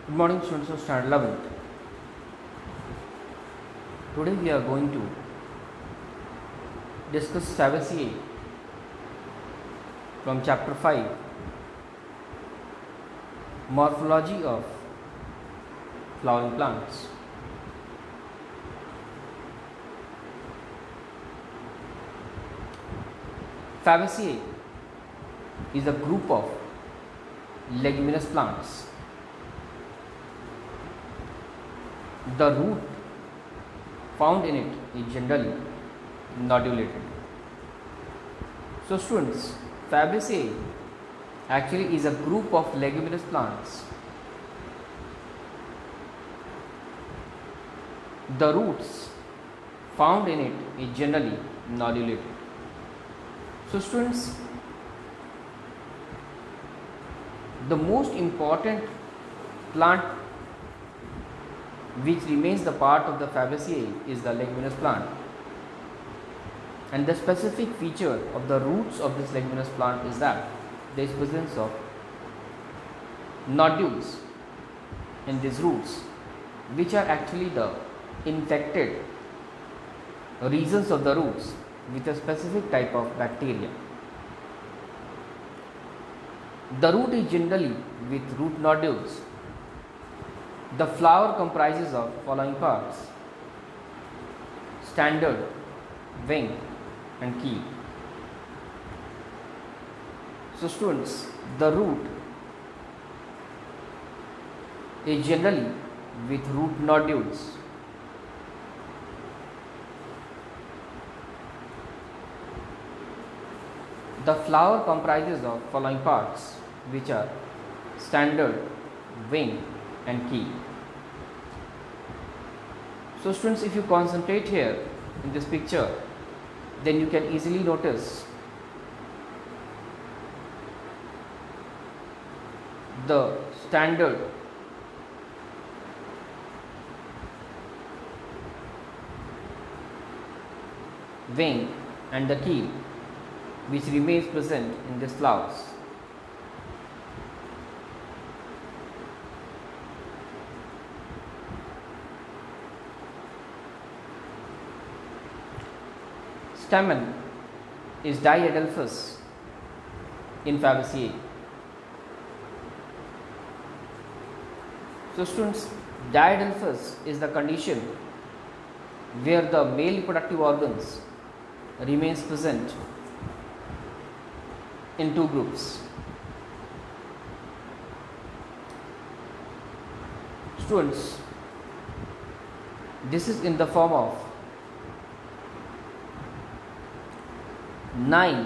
Good morning, students of standard 11th. Today we are going to discuss Fabaceae from chapter 5, Morphology of Flowering Plants. Fabaceae is a group of leguminous plants. The root found in it is generally nodulated. So students, Fabaceae actually is a group of leguminous plants. The roots found in it is generally nodulated. So students, the most important plant which remains the part of the Fabaceae is the leguminous plant, and the specific feature of the roots of this leguminous plant is that there is presence of nodules in these roots, which are actually the infected regions of the roots with a specific type of bacteria. The root is generally with root nodules. The flower comprises of following parts: standard, wing and keel. So students, the root is generally with root nodules. The flower comprises of following parts, which are standard, wing and keel. So students, if you concentrate here in this picture, then you can easily notice the standard, wing and the keel, which remains present in these flowers. Stamen is diadelphous in Fabaceae. So students, diadelphous is the condition where the male reproductive organs remains present in two groups. Students, this is in the form of 9,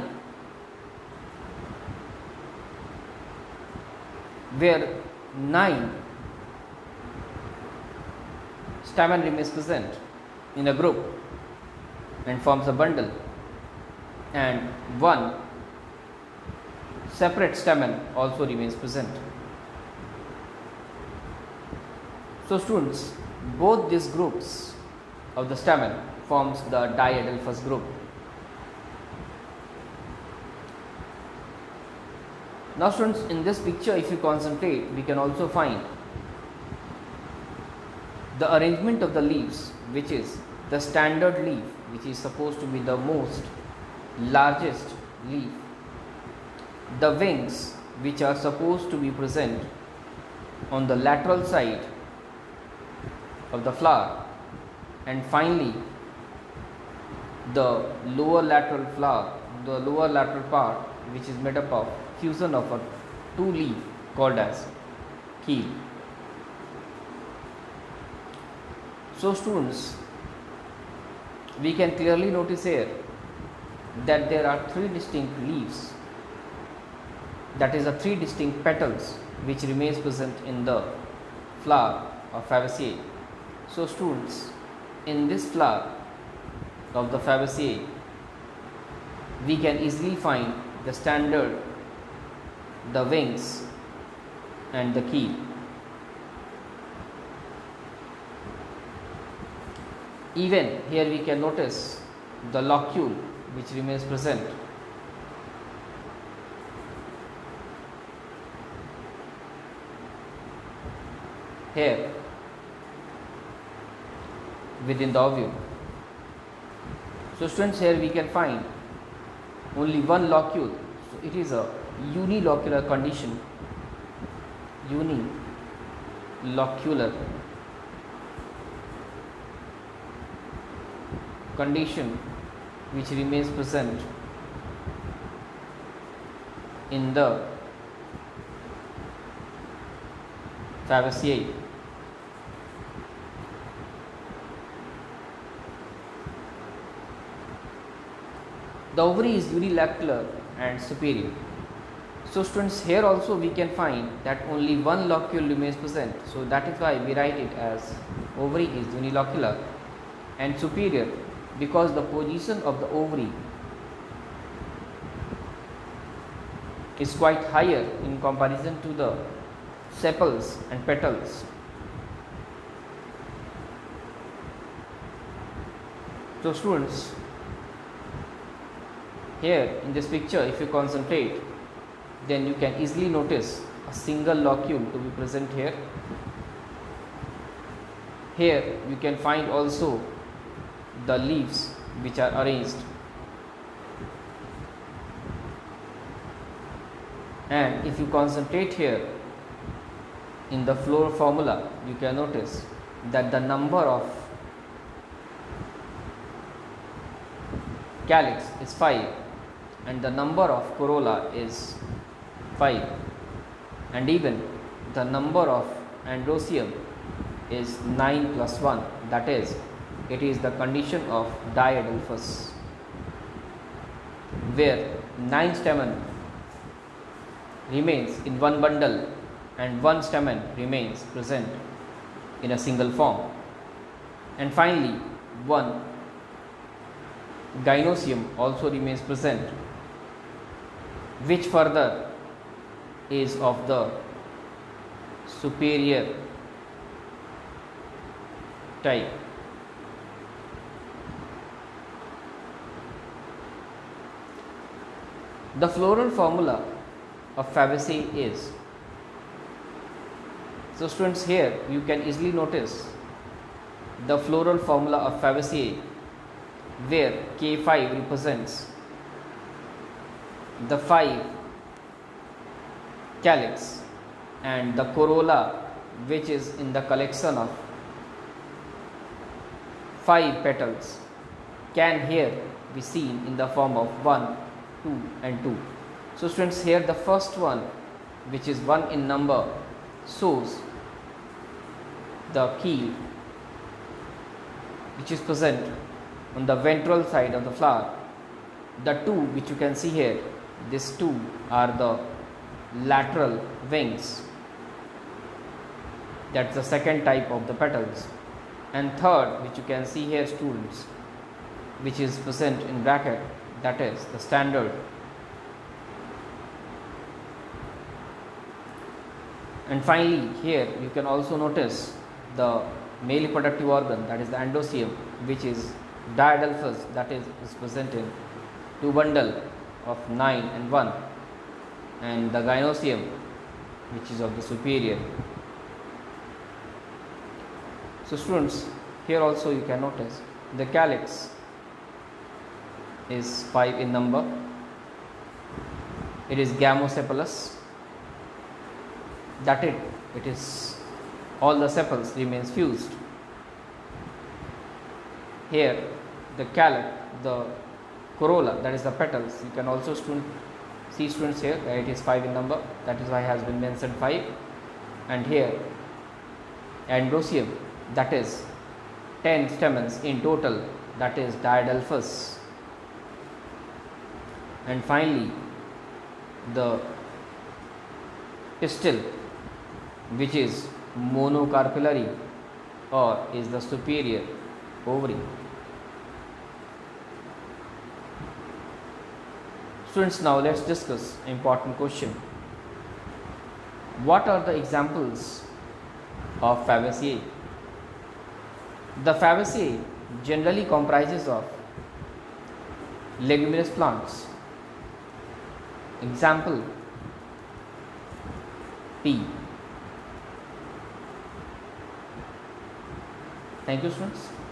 where 9 stamen remains present in a group and forms a bundle, and 1 separate stamen also remains present. So students, both these groups of the stamen forms the diadelphous group. Now students, in this picture, if you concentrate, we can also find the arrangement of the leaves, which is the standard leaf, which is supposed to be the most largest leaf, the wings, which are supposed to be present on the lateral side of the flower, and finally the lower lateral flower, the lower lateral part, which is made up of fusion of a two leaf called as keel. So students, we can clearly notice here that there are 3 distinct leaves, that is, the 3 distinct petals which remains present in the flower of Fabaceae. So students, in this flower of the Fabaceae, we can easily find the standard, the wings and the keel. Even here we can notice the locule which remains present. here within the ovule. So students, here we can find only one locule. So it is a unilocular condition, unilocular condition which remains present in the Fabaceae. The ovary is unilocular and superior. So students, here also we can find that only one locule remains present. So that is why we write it as ovary is unilocular and superior, because the position of the ovary is quite higher in comparison to the sepals and petals. So students, here in this picture, if you concentrate, then you can easily notice a single locule to be present here. Here you can find also the leaves which are arranged, and if you concentrate here in the floral formula, you can notice that the number of calyx is 5 and the number of corolla is 5, and even the number of androecium is 9 plus 1, that is, it is the condition of diadelphous, where 9 stamen remains in one bundle and 1 stamen remains present in a single form, and finally 1 gynoecium also remains present, which further is of the superior type. The floral formula of Fabaceae is, so students, here you can easily notice the floral formula of Fabaceae, where K5 represents the 5 calyx and the corolla, which is in the collection of 5 petals, can here be seen in the form of 1, 2 and 2. So students, here the first one, which is 1 in number, shows the keel which is present on the ventral side of the flower. The 2 which you can see here, these 2 are the lateral wings, that's the second type of the petals, and third which you can see here, students, which is present in bracket, that is the standard. And finally, here you can also notice the male reproductive organ, that is the androecium, which is diadelphous, that is present in 2 bundle of 9 and 1, and the gynoecium, which is of the superior. So students, here also you can notice the calyx is 5 in number, it is gamosepalous, that it is all the sepals remains fused. Here the calyx, the corolla, that is the petals, you can also see students here where it is 5 in number, that is why it has been mentioned 5, and here androecium, that is 10 stamens in total, that is diadelphous, and finally the pistil, which is monocarpellary or is the superior ovary. Students, now let's discuss an important question. What are the examples of Fabaceae? The Fabaceae generally comprises of leguminous plants. Example: pea, Thank you, students.